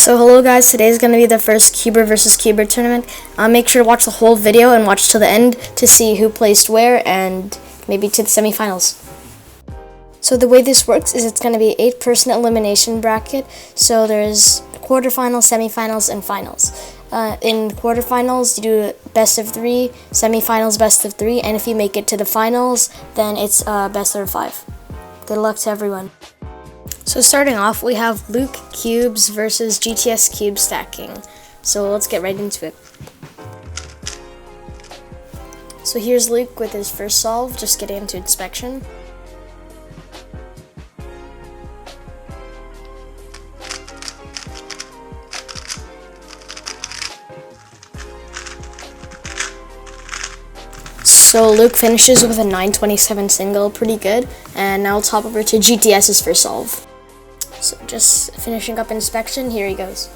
So hello guys, today is going to be the first Cuber versus Cuber tournament. Make sure to watch the whole video and watch to the end to see who placed where and maybe to the semifinals. So the way this works is it's going to be 8-person elimination bracket. So there's quarterfinals, semifinals, and finals. In quarterfinals, you do best of 3, semifinals best of 3, and if you make it to the finals, then it's best of 5. Good luck to everyone. So starting off, we have Luke Cubes versus GTS Cube Stacking. So let's get right into it. So here's Luke with his first solve, just getting into inspection. So Luke finishes with a 927 single, pretty good. And now let's hop over to GTS's first solve. So just finishing up inspection, here he goes.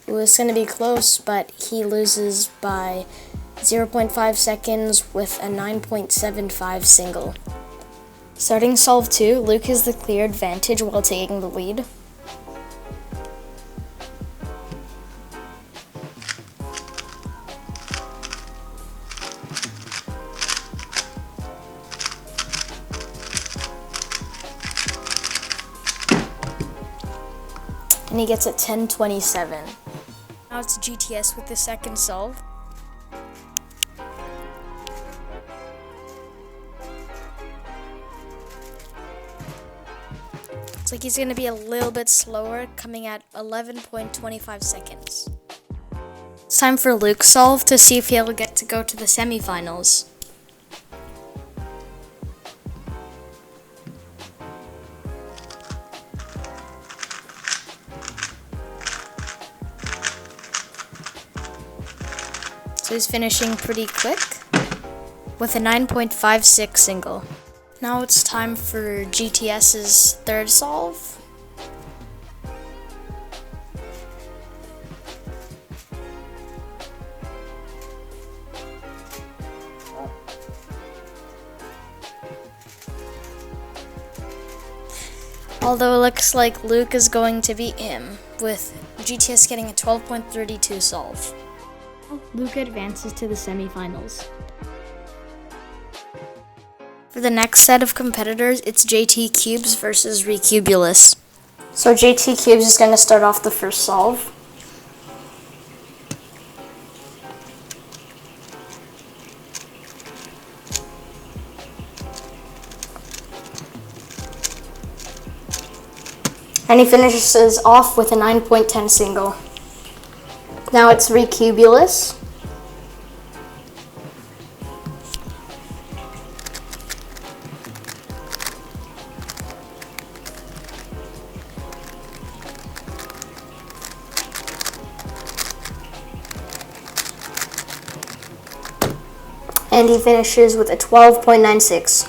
Ooh, it's going to be close, but he loses by 0.5 seconds with a 9.75 single. Starting solve 2, Luke has the clear advantage while taking the lead. And he gets a 1027. Now it's GTS with the second solve. Looks like he's going to be a little bit slower, coming at 11.25 seconds. It's time for Luke's solve to see if he'll get to go to the semifinals. So he's finishing pretty quick with a 9.56 single. Now it's time for GTS's third solve. Although it looks like Luke is going to beat him, with GTS getting a 12.32 solve. Luke advances to the semifinals. For the next set of competitors, it's JT Cubes versus Recubulus. So JT Cubes is going to start off the first solve. And he finishes off with a 9.10 single. Now it's Recubulus. And he finishes with a 12.96.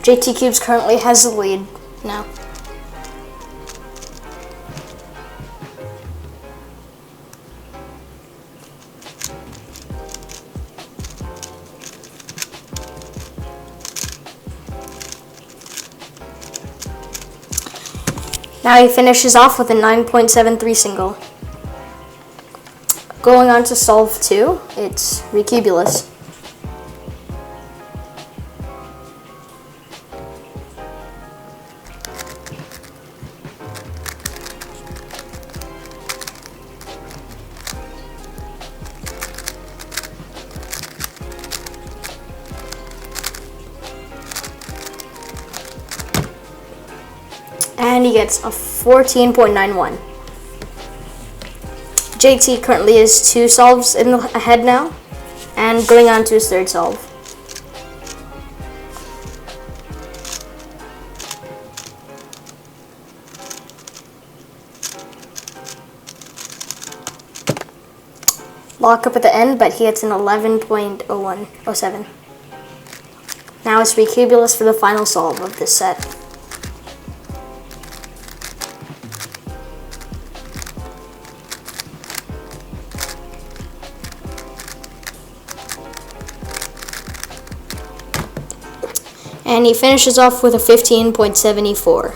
JT Cubes currently has the lead now. Now he finishes off with a 9.73 single. Going on to solve 2, it's Recubulus. And he gets a 14.91. JT currently is 2 solves ahead now, and going on to his third solve. Lock up at the end, but he hits an 11.07. Now it's Recubulus for the final solve of this set. And he finishes off with a 15.74.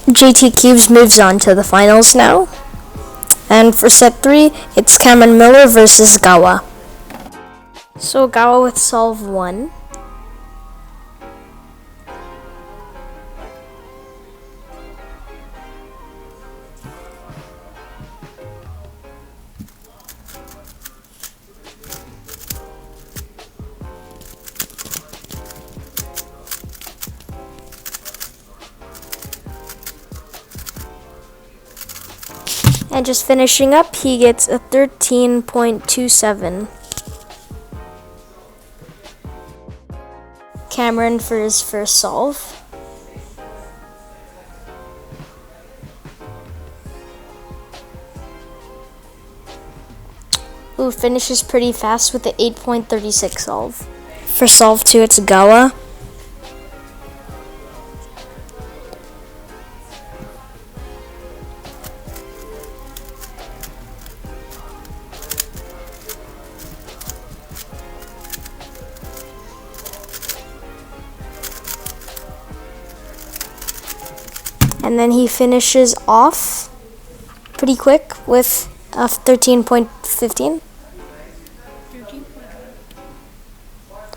JT Cubes moves on to the finals now. And for set 3, it's Cameron Miller versus Gawa. So Gawa with solve 1. And just finishing up, he gets a 13.27. Cameron for his first solve. Ooh, finishes pretty fast with the 8.36 solve. For solve 2, it's Gawa. And then he finishes off pretty quick with a 13.15.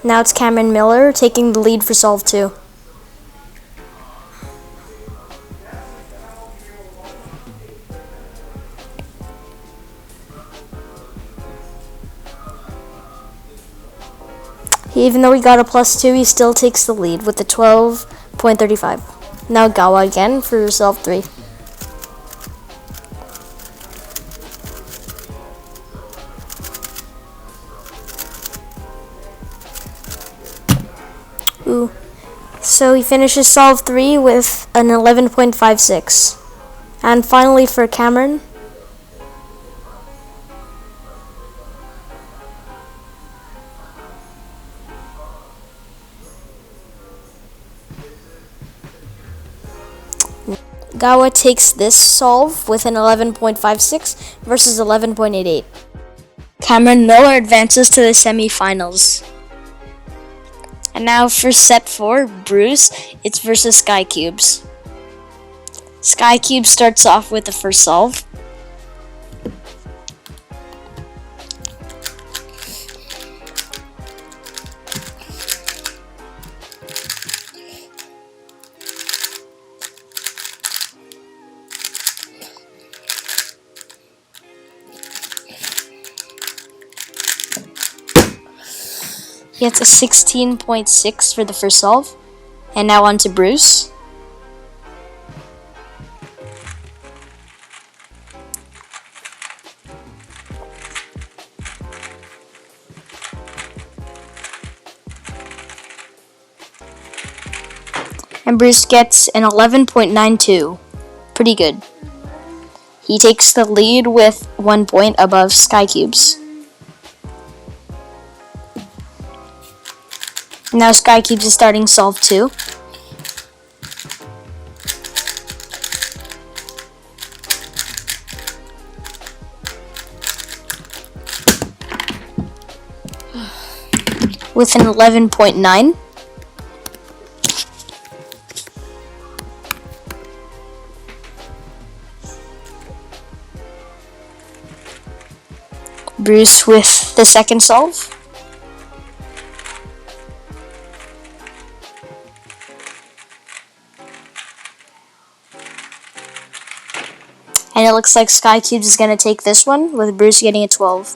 Now it's Cameron Miller taking the lead for solve 2. Even though he got a +2, he still takes the lead with the 12.35. Now Gawa again for solve 3. Ooh. So he finishes solve 3 with an 11.56. And finally for Cameron. Gawa takes this solve with an 11.56 versus 11.88. Cameron Miller advances to the semifinals. And now for set 4, Bruce, it's versus Sky Cubes. Sky Cubes starts off with the first solve. He gets a 16.6 for the first solve. And now on to Bruce. And Bruce gets an 11.92. Pretty good. He takes the lead with 1 point above Sky Cubes. Now Sky Cubes is starting solve 2. With an 11.9. Bruce with the second solve. And it looks like Sky Cubes is going to take this one, with Bruce getting a 12.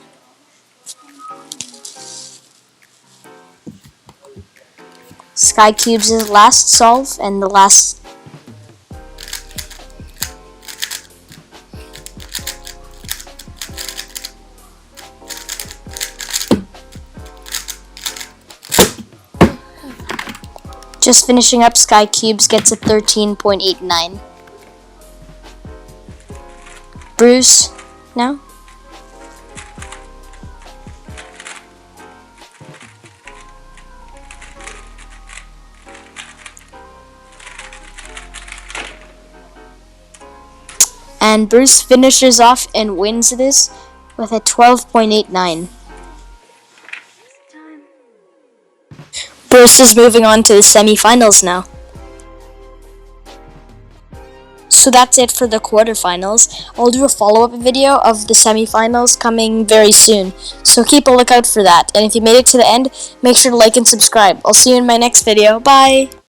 Sky Cubes' last solve, and the last... Just finishing up, Sky Cubes gets a 13.89. Bruce now. And Bruce finishes off and wins this with a 12.89. Bruce is moving on to the semifinals now. So that's it for the quarterfinals. I'll do a follow-up video of the semifinals coming very soon. So keep a lookout for that. And if you made it to the end, make sure to like and subscribe. I'll see you in my next video. Bye!